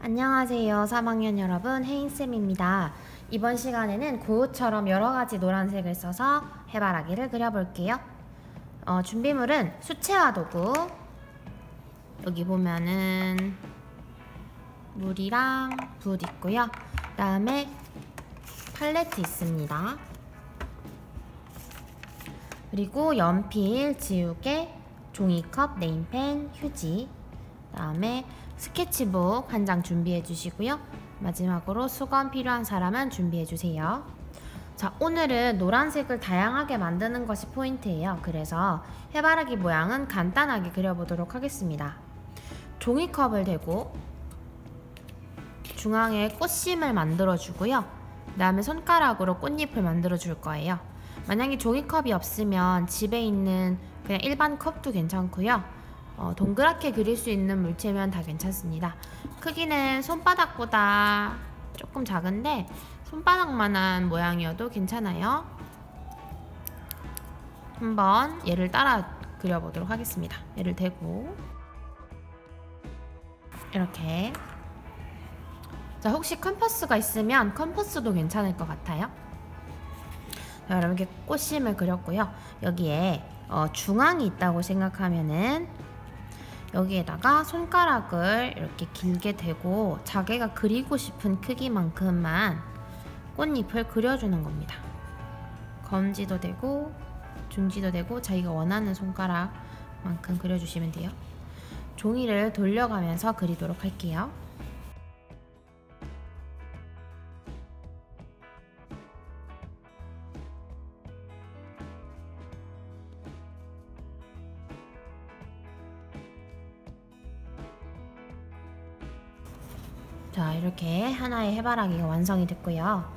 안녕하세요 3학년 여러분, 혜인쌤입니다. 이번 시간에는 고흐처럼 여러가지 노란색을 써서 해바라기를 그려볼게요. 준비물은 수채화 도구, 여기 보면은 물이랑 붓 있고요. 그 다음에 팔레트 있습니다. 그리고 연필, 지우개, 종이컵, 네임펜, 휴지, 그 다음에 스케치북 한 장 준비해 주시고요. 마지막으로 수건 필요한 사람은 준비해 주세요. 자, 오늘은 노란색을 다양하게 만드는 것이 포인트예요. 그래서 해바라기 모양은 간단하게 그려보도록 하겠습니다. 종이컵을 대고 중앙에 꽃심을 만들어 주고요. 그 다음에 손가락으로 꽃잎을 만들어 줄 거예요. 만약에 종이컵이 없으면 집에 있는 그냥 일반 컵도 괜찮고요. 동그랗게 그릴 수 있는 물체면 다 괜찮습니다. 크기는 손바닥보다 조금 작은데 손바닥만한 모양이어도 괜찮아요. 한번 얘를 따라 그려보도록 하겠습니다. 얘를 대고 이렇게. 자, 혹시 컴퍼스가 있으면 컴퍼스도 괜찮을 것 같아요. 자, 여러분 이렇게 꽃심을 그렸고요. 여기에 중앙이 있다고 생각하면은 여기에다가 손가락을 이렇게 길게 대고 자기가 그리고 싶은 크기만큼만 꽃잎을 그려주는 겁니다. 검지도 되고 중지도 되고 자기가 원하는 손가락만큼 그려주시면 돼요. 종이를 돌려가면서 그리도록 할게요. 자, 이렇게 하나의 해바라기가 완성이 됐고요.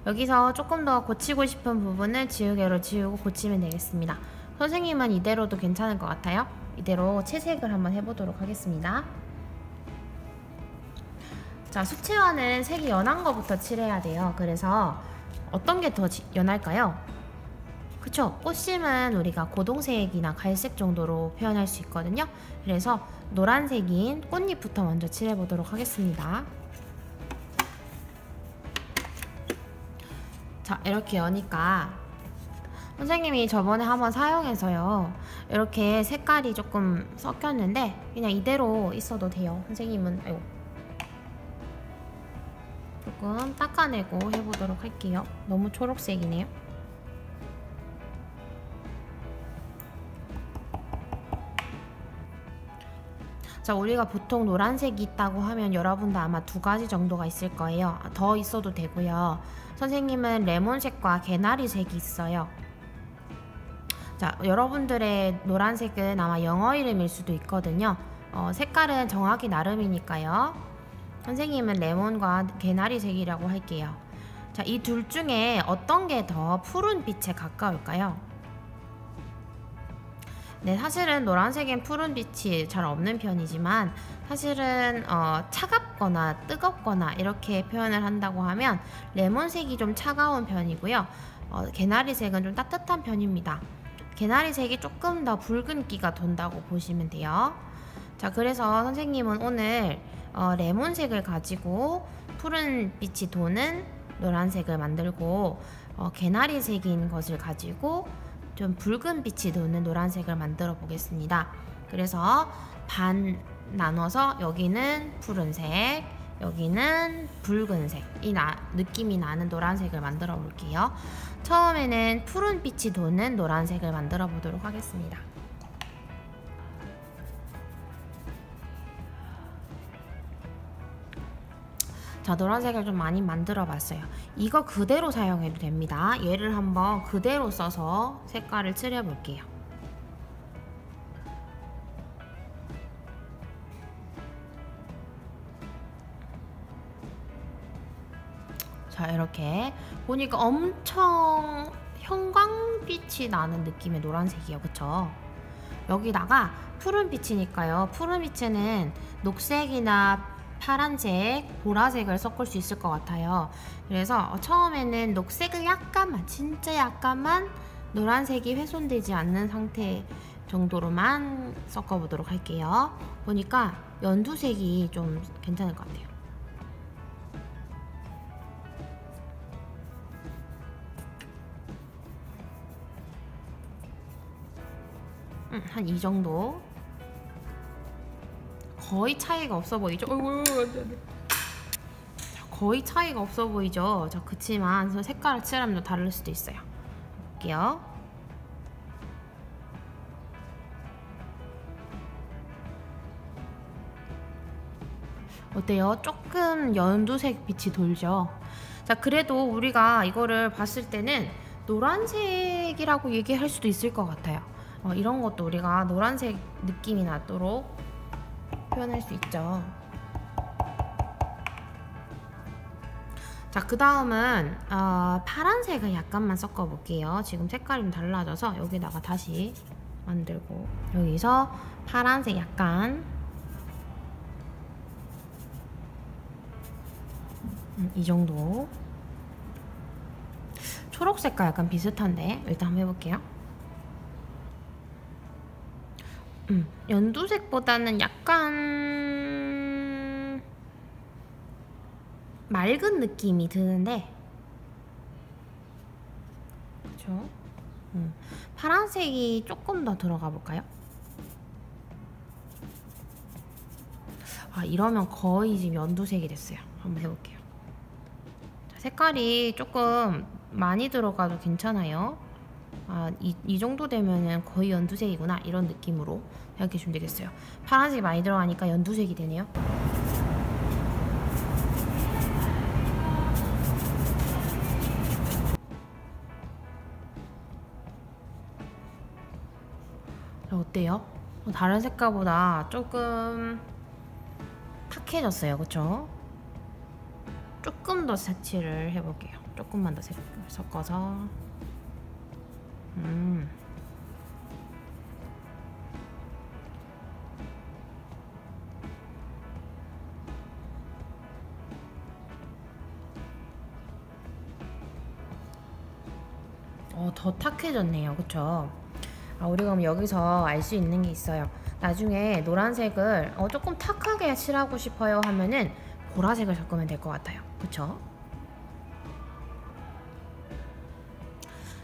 여기서 조금 더 고치고 싶은 부분을 지우개로 지우고 고치면 되겠습니다. 선생님은 이대로도 괜찮을 것 같아요. 이대로 채색을 한번 해보도록 하겠습니다. 자, 수채화는 색이 연한 거부터 칠해야 돼요. 그래서 어떤 게 더 연할까요? 그쵸? 꽃심은 우리가 고동색이나 갈색 정도로 표현할 수 있거든요. 그래서 노란색인 꽃잎부터 먼저 칠해보도록 하겠습니다. 자, 이렇게 여니까 선생님이 저번에 한번 사용해서요, 이렇게 색깔이 조금 섞였는데 그냥 이대로 있어도 돼요. 선생님은 조금 닦아내고 해보도록 할게요. 너무 초록색이네요. 자, 우리가 보통 노란색이 있다고 하면 여러분도 아마 두 가지 정도가 있을 거예요. 더 있어도 되고요. 선생님은 레몬색과 개나리색이 있어요. 자, 여러분들의 노란색은 아마 영어 이름일 수도 있거든요. 색깔은 정하기 나름이니까요. 선생님은 레몬과 개나리색이라고 할게요. 자, 이 둘 중에 어떤 게 더 푸른 빛에 가까울까요? 네, 사실은 노란색엔 푸른 빛이 잘 없는 편이지만 사실은 차갑거나 뜨겁거나 이렇게 표현을 한다고 하면 레몬색이 좀 차가운 편이고요. 개나리색은 좀 따뜻한 편입니다. 개나리색이 조금 더 붉은기가 돈다고 보시면 돼요. 자, 그래서 선생님은 오늘 레몬색을 가지고 푸른 빛이 도는 노란색을 만들고 개나리색인 것을 가지고 좀 붉은 빛이 도는 노란색을 만들어 보겠습니다. 그래서 반 나눠서 여기는 푸른색, 여기는 붉은색, 느낌이 나는 노란색을 만들어 볼게요. 처음에는 푸른 빛이 도는 노란색을 만들어 보도록 하겠습니다. 자, 노란색을 좀 많이 만들어 봤어요. 이거 그대로 사용해도 됩니다. 얘를 한번 그대로 써서 색깔을 칠해 볼게요. 자, 이렇게 보니까 엄청 형광빛이 나는 느낌의 노란색이에요. 그쵸? 여기다가 푸른 빛이니까요. 푸른 빛에는 녹색이나 파란색, 보라색을 섞을 수 있을 것 같아요. 그래서 처음에는 녹색을 약간만, 진짜 약간만 노란색이 훼손되지 않는 상태 정도로만 섞어보도록 할게요. 보니까 연두색이 좀 괜찮을 것 같아요. 한 이 정도. 거의 차이가 없어 보이죠? 거의 차이가 없어 보이죠? 그치만 색깔을 칠하면 다를 수도 있어요. 볼게요. 어때요? 조금 연두색 빛이 돌죠? 자, 그래도 우리가 이거를 봤을 때는 노란색이라고 얘기할 수도 있을 것 같아요. 이런 것도 우리가 노란색 느낌이 나도록 표현할 수 있죠. 자, 그 다음은 파란색을 약간만 섞어 볼게요. 지금 색깔이 좀 달라져서 여기다가 다시 만들고, 여기서 파란색 약간 이 정도. 초록색과 약간 비슷한데 일단 한번 해볼게요. 연두색보다는 약간 맑은 느낌이 드는데, 그쵸? 파란색이 조금 더 들어가 볼까요? 이러면 거의 지금 연두색이 됐어요. 한번 해볼게요. 자, 색깔이 조금 많이 들어가도 괜찮아요. 이 정도 되면은 거의 연두색이구나, 이런 느낌으로 생각해주면 되겠어요. 파란색이 많이 들어가니까 연두색이 되네요. 어때요? 다른 색깔보다 조금 탁해졌어요, 그쵸? 조금 더 색칠을 해볼게요. 조금만 더 색을 섞어서. 더 탁해졌네요, 그쵸? 우리가 그럼 여기서 알 수 있는 게 있어요. 나중에 노란색을 조금 탁하게 칠하고 싶어요 하면은 보라색을 섞으면 될 것 같아요, 그쵸?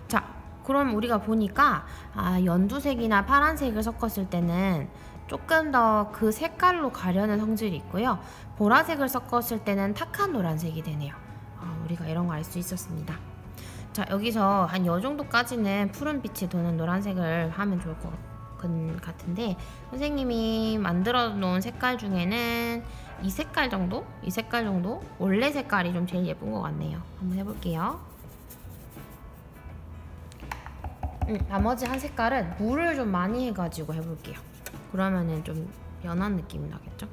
자, 그럼 우리가 보니까 연두색이나 파란색을 섞었을 때는 조금 더 그 색깔로 가려는 성질이 있고요, 보라색을 섞었을 때는 탁한 노란색이 되네요. 우리가 이런 거 알 수 있었습니다. 자, 여기서 한 요 정도까지는 푸른빛이 도는 노란색을 하면 좋을 것 같은데, 선생님이 만들어 놓은 색깔 중에는 이 색깔 정도? 이 색깔 정도? 원래 색깔이 좀 제일 예쁜 것 같네요. 한번 해볼게요. 나머지 한 색깔은 물을 좀 많이 해가지고 해볼게요. 그러면은 좀 연한 느낌이 나겠죠?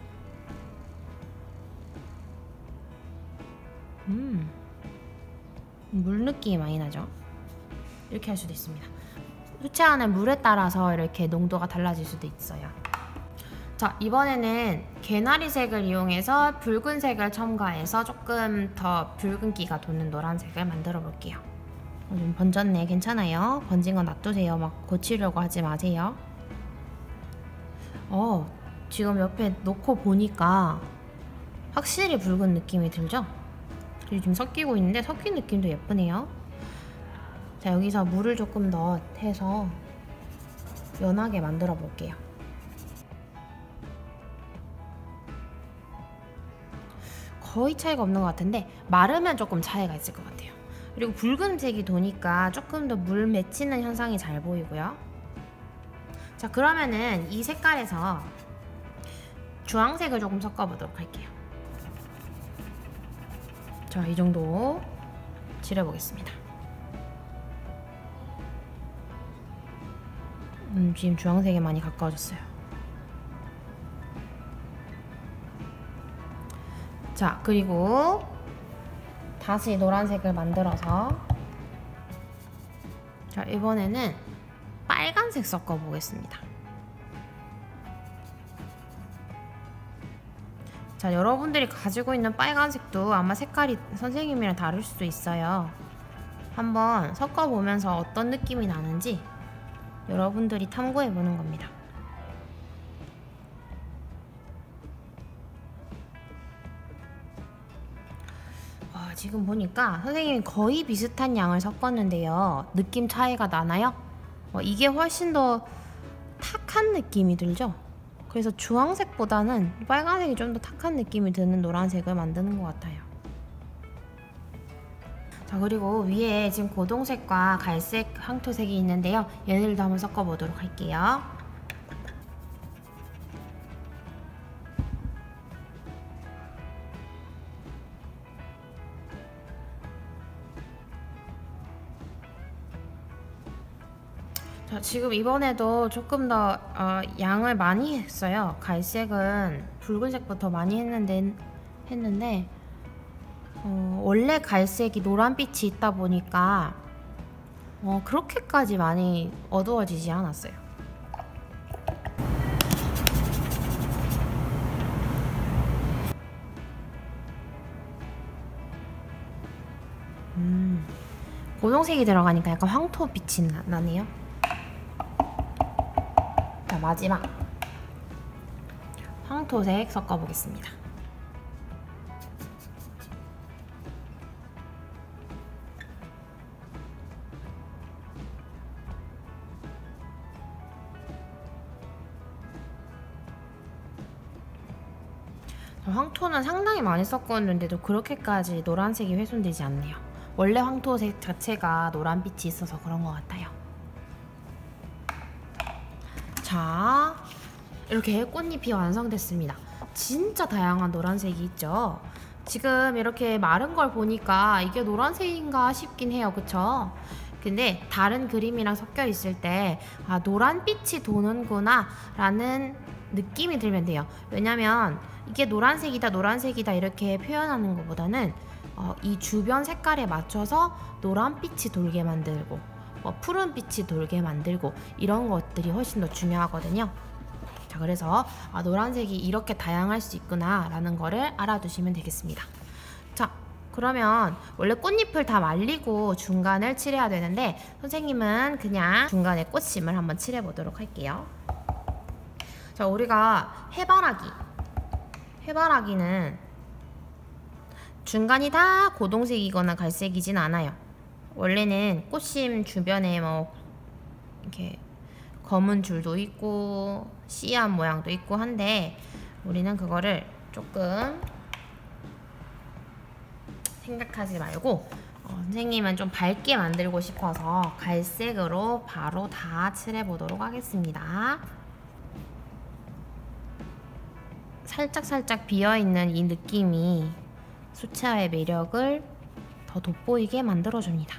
물 느낌이 많이 나죠? 이렇게 할 수도 있습니다. 수채화는 물에 따라서 이렇게 농도가 달라질 수도 있어요. 자, 이번에는 개나리색을 이용해서 붉은색을 첨가해서 조금 더 붉은기가 도는 노란색을 만들어 볼게요. 좀 번졌네. 괜찮아요. 번진 건 놔두세요. 막 고치려고 하지 마세요. 지금 옆에 놓고 보니까 확실히 붉은 느낌이 들죠? 그리고 지금 섞이고 있는데 섞인 느낌도 예쁘네요. 자, 여기서 물을 조금 더 해서 연하게 만들어 볼게요. 거의 차이가 없는 것 같은데 마르면 조금 차이가 있을 것 같아요. 그리고 붉은색이 도니까 조금 더 물 맺히는 현상이 잘 보이고요. 자, 그러면은 이 색깔에서 주황색을 조금 섞어보도록 할게요. 자, 이 정도 칠해보겠습니다. 지금 주황색에 많이 가까워졌어요. 자, 그리고 다시 노란색을 만들어서, 자, 이번에는 빨간색 섞어보겠습니다. 자, 여러분들이 가지고 있는 빨간색도 아마 색깔이 선생님이랑 다를 수도 있어요. 한번 섞어보면서 어떤 느낌이 나는지 여러분들이 탐구해보는 겁니다. 지금 보니까 선생님이 거의 비슷한 양을 섞었는데요. 느낌 차이가 나나요? 이게 훨씬 더 탁한 느낌이 들죠? 그래서 주황색보다는 빨간색이 좀 더 탁한 느낌이 드는 노란색을 만드는 것 같아요. 자, 그리고 위에 지금 고동색과 갈색 황토색이 있는데요. 얘네들도 한번 섞어보도록 할게요. 자, 지금 이번에도 조금 더 양을 많이 했어요. 갈색은 붉은색부터 많이 했는데 원래 갈색이 노란빛이 있다 보니까 그렇게까지 많이 어두워지지 않았어요. 고동색이 들어가니까 약간 황토빛이 나네요. 자, 마지막 황토색 섞어보겠습니다. 황토는 상당히 많이 섞었는데도 그렇게까지 노란색이 훼손되지 않네요. 원래 황토색 자체가 노란빛이 있어서 그런 것 같아요. 자, 이렇게 꽃잎이 완성됐습니다. 진짜 다양한 노란색이 있죠. 지금 이렇게 마른 걸 보니까 이게 노란색인가 싶긴 해요. 그쵸? 근데 다른 그림이랑 섞여 있을 때 노란빛이 도는구나 라는 느낌이 들면 돼요. 왜냐면 이게 노란색이다 이렇게 표현하는 것보다는 이 주변 색깔에 맞춰서 노란빛이 돌게 만들고 푸른빛이 돌게 만들고 이런 것들이 훨씬 더 중요하거든요. 자, 그래서 노란색이 이렇게 다양할 수 있구나 라는 거를 알아두시면 되겠습니다. 자, 그러면 원래 꽃잎을 다 말리고 중간을 칠해야 되는데 선생님은 그냥 중간에 꽃심을 한번 칠해 보도록 할게요. 자, 우리가 해바라기는 중간이 다 고동색이거나 갈색이진 않아요. 원래는 꽃심 주변에 이렇게 검은 줄도 있고 씨앗 모양도 있고 한데 우리는 그거를 조금 생각하지 말고 선생님은 좀 밝게 만들고 싶어서 갈색으로 바로 다 칠해보도록 하겠습니다. 살짝 비어있는 이 느낌이 수채화의 매력을 더 돋보이게 만들어줍니다.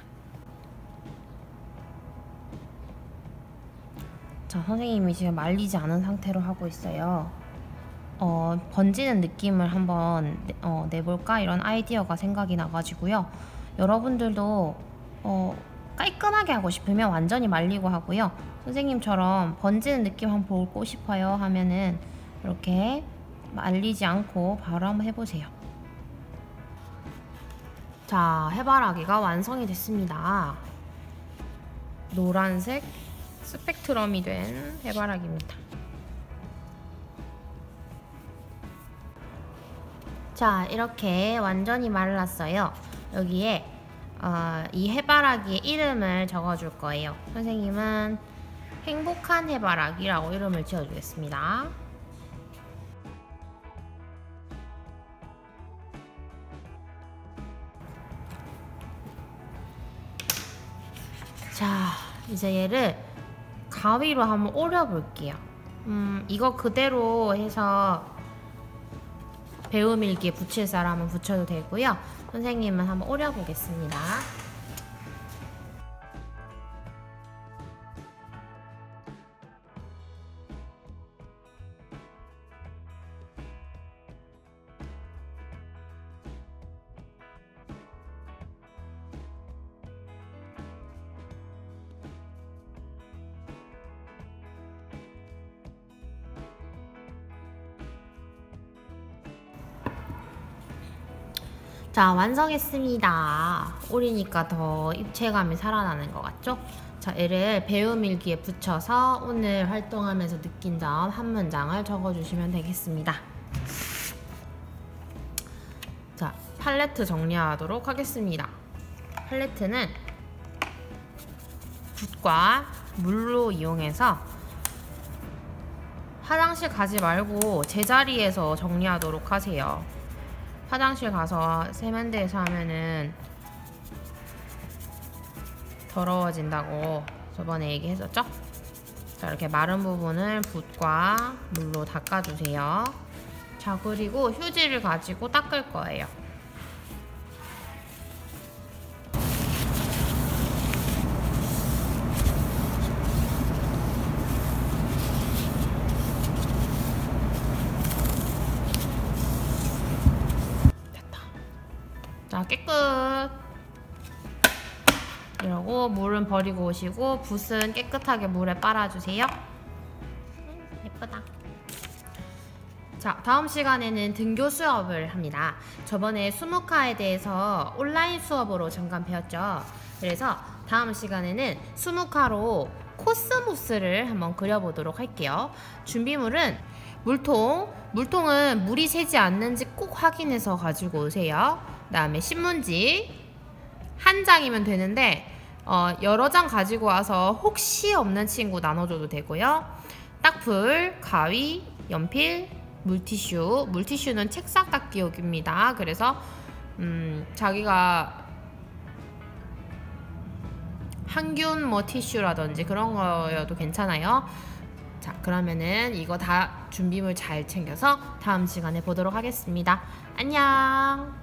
자, 선생님이 지금 말리지 않은 상태로 하고 있어요. 번지는 느낌을 한번 내볼까? 이런 아이디어가 생각이 나가지고요. 여러분들도 깔끔하게 하고 싶으면 완전히 말리고 하고요. 선생님처럼 번지는 느낌 한번 보고 싶어요 하면은 이렇게 말리지 않고 바로 한번 해보세요. 자, 해바라기가 완성이 됐습니다. 노란색 스펙트럼이 된 해바라기입니다. 자, 이렇게 완전히 말랐어요. 여기에 이 해바라기의 이름을 적어줄 거예요. 선생님은 행복한 해바라기라고 이름을 지어주겠습니다. 자, 이제 얘를 가위로 한번 오려 볼게요. 이거 그대로 해서 배우밀기에 붙일 사람은 붙여도 되고요. 선생님은 한번 오려 보겠습니다. 자, 완성했습니다. 오리니까 더 입체감이 살아나는 것 같죠? 자, 얘를 배우밀기에 붙여서 오늘 활동하면서 느낀 점 한 문장을 적어주시면 되겠습니다. 자, 팔레트 정리하도록 하겠습니다. 팔레트는 붓과 물로 이용해서 화장실 가지 말고 제자리에서 정리하도록 하세요. 화장실 가서 세면대에서 하면은 더러워진다고 저번에 얘기했었죠? 자, 이렇게 마른 부분을 붓과 물로 닦아주세요. 자, 그리고 휴지를 가지고 닦을 거예요. 됐다. 자, 깨끗. 이러고 물은 버리고 오시고 붓은 깨끗하게 물에 빨아주세요. 예쁘다. 자, 다음 시간에는 등교 수업을 합니다. 저번에 수무카에 대해서 온라인 수업으로 잠깐 배웠죠. 그래서 다음 시간에는 수무카로 코스모스를 한번 그려보도록 할게요. 준비물은 물통은 물이 새지 않는지 꼭 확인해서 가지고 오세요. 그 다음에 신문지 한 장이면 되는데 여러 장 가지고 와서 혹시 없는 친구 나눠줘도 되고요. 딱풀, 가위, 연필, 물티슈는 책상 닦기용입니다. 그래서 자기가 항균 뭐 티슈라든지 그런 거여도 괜찮아요. 자, 그러면은 이거 다 준비물 잘 챙겨서 다음 시간에 보도록 하겠습니다. 안녕.